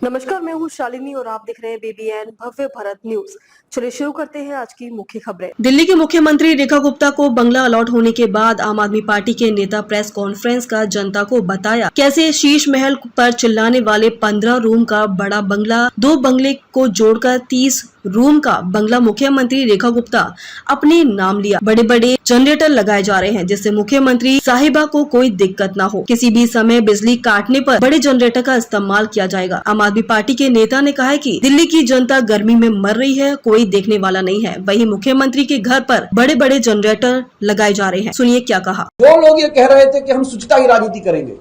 नमस्कार, मैं हूँ शालिनी और आप देख रहे हैं BBN भव्य भारत न्यूज। चलिए शुरू करते हैं आज की मुख्य खबरें। दिल्ली की मुख्यमंत्री रेखा गुप्ता को बंगला अलॉट होने के बाद आम आदमी पार्टी के नेता प्रेस कॉन्फ्रेंस का जनता को बताया कैसे शीश महल पर चिल्लाने वाले 15 रूम का बड़ा बंगला 2 बंगले को जोड़कर 30 रूम का बंगला मुख्यमंत्री रेखा गुप्ता अपने नाम लिया। बड़े बड़े जनरेटर लगाए जा रहे हैं जिससे मुख्यमंत्री साहिबा को कोई दिक्कत न हो। किसी भी समय बिजली काटने पर बड़े जनरेटर का इस्तेमाल किया जाएगा। आम आदमी पार्टी के नेता ने कहा है कि दिल्ली की जनता गर्मी में मर रही है, कोई देखने वाला नहीं है। वहीं मुख्यमंत्री के घर पर बड़े बड़े जनरेटर लगाए जा रहे हैं। सुनिए क्या कहा। जो लोग ये कह रहे थे कि हम शुचिता की राजनीति करेंगे,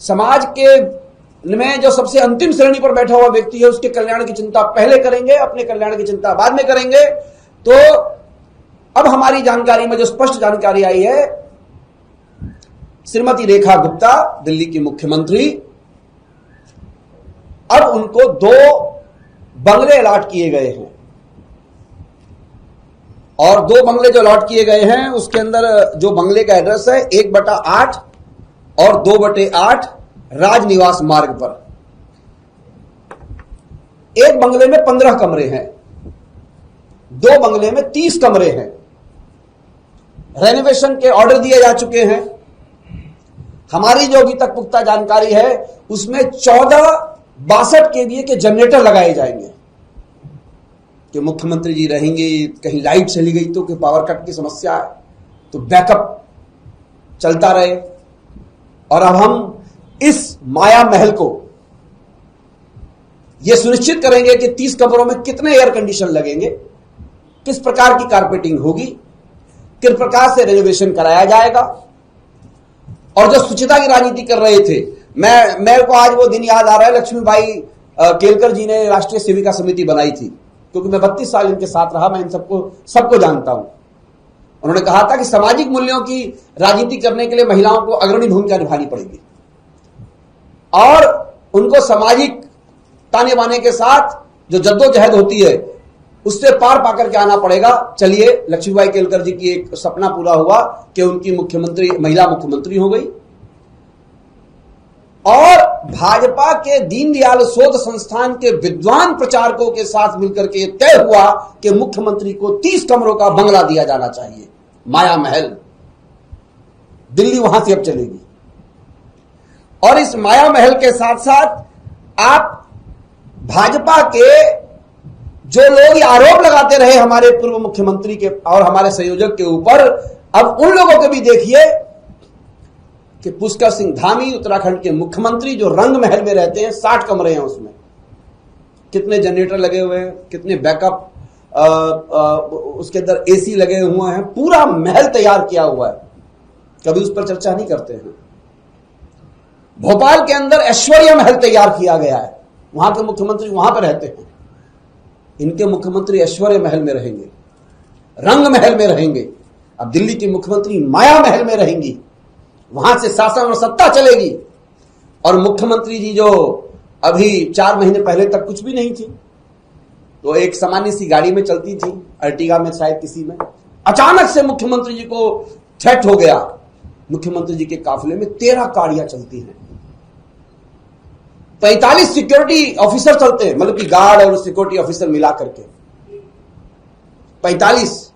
समाज के में जो सबसे अंतिम श्रेणी पर बैठा हुआ व्यक्ति है उसके कल्याण की चिंता पहले करेंगे, अपने कल्याण की चिंता बाद में करेंगे, तो अब हमारी जानकारी में जो स्पष्ट जानकारी आई है, श्रीमती रेखा गुप्ता दिल्ली की मुख्यमंत्री, अब उनको 2 बंगले अलॉट किए गए हैं और 2 बंगले जो अलॉट किए गए हैं उसके अंदर जो बंगले का एड्रेस है 1/8 और 2/8 राजनिवास मार्ग पर। एक बंगले में 15 कमरे हैं, 2 बंगले में 30 कमरे हैं। रेनोवेशन के ऑर्डर दिए जा चुके हैं। हमारी जो अभी तक पुख्ता जानकारी है उसमें 14 62 kVA के जनरेटर लगाए जाएंगे कि मुख्यमंत्री जी रहेंगे, कहीं लाइट चली गई तो, कि पावर कट की समस्या है तो बैकअप चलता रहे। और अब हम इस माया महल को यह सुनिश्चित करेंगे कि 30 कमरों में कितने एयर कंडीशन लगेंगे, किस प्रकार की कारपेटिंग होगी, किस प्रकार से रेनोवेशन कराया जाएगा। और जो शुचिता की राजनीति कर रहे थे, मेरे को आज वो दिन याद आ रहा है, लक्ष्मीबाई केलकर जी ने राष्ट्रीय सेविका समिति बनाई थी, क्योंकि मैं 32 साल इनके साथ रहा, मैं इन सबको जानता हूं। उन्होंने कहा था कि सामाजिक मूल्यों की राजनीति करने के लिए महिलाओं को अग्रणी भूमिका निभानी पड़ेगी और उनको सामाजिक ताने बाने के साथ जो जद्दोजहद होती है उससे पार पाकर के आना पड़ेगा। चलिए, लक्ष्मीबाई केलकर जी की एक सपना पूरा हुआ कि उनकी महिला मुख्यमंत्री हो गई और भाजपा के दीनदयाल शोध संस्थान के विद्वान प्रचारकों के साथ मिलकर के तय हुआ कि मुख्यमंत्री को 30 कमरों का बंगला दिया जाना चाहिए, माया महल। दिल्ली वहां से अब चलेगी और इस माया महल के साथ साथ आप भाजपा के जो लोग आरोप लगाते रहे हमारे पूर्व मुख्यमंत्री के और हमारे संयोजक के ऊपर, अब उन लोगों को भी देखिए कि पुष्कर सिंह धामी उत्तराखंड के मुख्यमंत्री जो रंग महल में रहते हैं, 60 कमरे हैं उसमें, कितने जनरेटर लगे हुए हैं, कितने बैकअप, उसके अंदर AC लगे हुए हैं, पूरा महल तैयार किया हुआ है, कभी उस पर चर्चा नहीं करते हैं। भोपाल के अंदर ऐश्वर्या महल तैयार किया गया है, वहां के मुख्यमंत्री वहां पर रहते हैं। इनके मुख्यमंत्री ऐश्वर्या महल में रहेंगे, रंग महल में रहेंगे। अब दिल्ली की मुख्यमंत्री माया महल में रहेंगी, वहां से शासन और सत्ता चलेगी। और मुख्यमंत्री जी जो अभी 4 महीने पहले तक कुछ भी नहीं थी, तो एक सामान्य सी गाड़ी में चलती थी, अर्टिगा में शायद किसी में, अचानक से मुख्यमंत्री जी को थ्रेट हो गया। मुख्यमंत्री जी के काफिले में 13 गाड़ियां चलती हैं, 45 सिक्योरिटी ऑफिसर चलते हैं, मतलब कि गार्ड और सिक्योरिटी ऑफिसर मिला करके 45,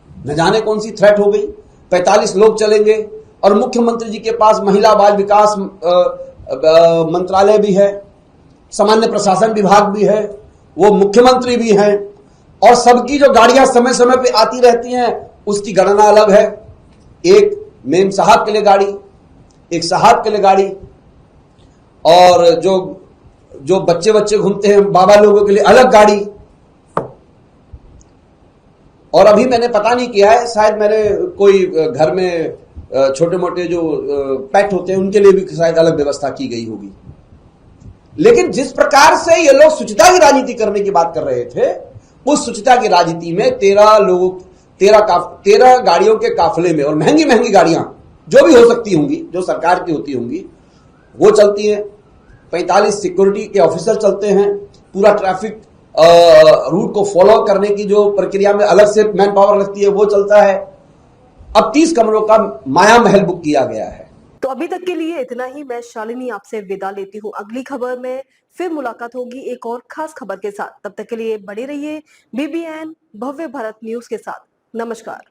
न जाने कौन सी थ्रेट हो गई। 45 लोग चलेंगे और मुख्यमंत्री जी के पास महिला बाल विकास मंत्रालय भी है, सामान्य प्रशासन विभाग भी है, वो मुख्यमंत्री भी हैं और सबकी जो गाड़ियां समय समय पे आती रहती हैं उसकी गणना अलग है। एक मेम साहब के लिए गाड़ी, एक साहब के लिए गाड़ी, और जो बच्चे घूमते हैं बाबा लोगों के लिए अलग गाड़ी। और अभी मैंने पता नहीं किया है, शायद मेरे कोई घर में छोटे मोटे जो पेट होते हैं उनके लिए भी शायद अलग व्यवस्था की गई होगी। लेकिन जिस प्रकार से ये लोग शुचिता की राजनीति करने की बात कर रहे थे, उस शुचिता की राजनीति में 13 गाड़ियों के काफिले में, और महंगी महंगी गाड़ियां जो भी हो सकती होंगी, जो सरकार की होती होंगी, वो चलती हैं। 45 सिक्योरिटी के ऑफिसर चलते हैं, पूरा ट्रैफिक रूट को फॉलो करने की जो प्रक्रिया में अलग से मैन पावर लगती है वो चलता है। अब 30 कमरों का माया महल बुक किया गया है। तो अभी तक के लिए इतना ही। मैं शालिनी आपसे विदा लेती हूँ। अगली खबर में फिर मुलाकात होगी एक और खास खबर के साथ। तब तक के लिए बने रहिए BBN भव्य भारत न्यूज के साथ। नमस्कार।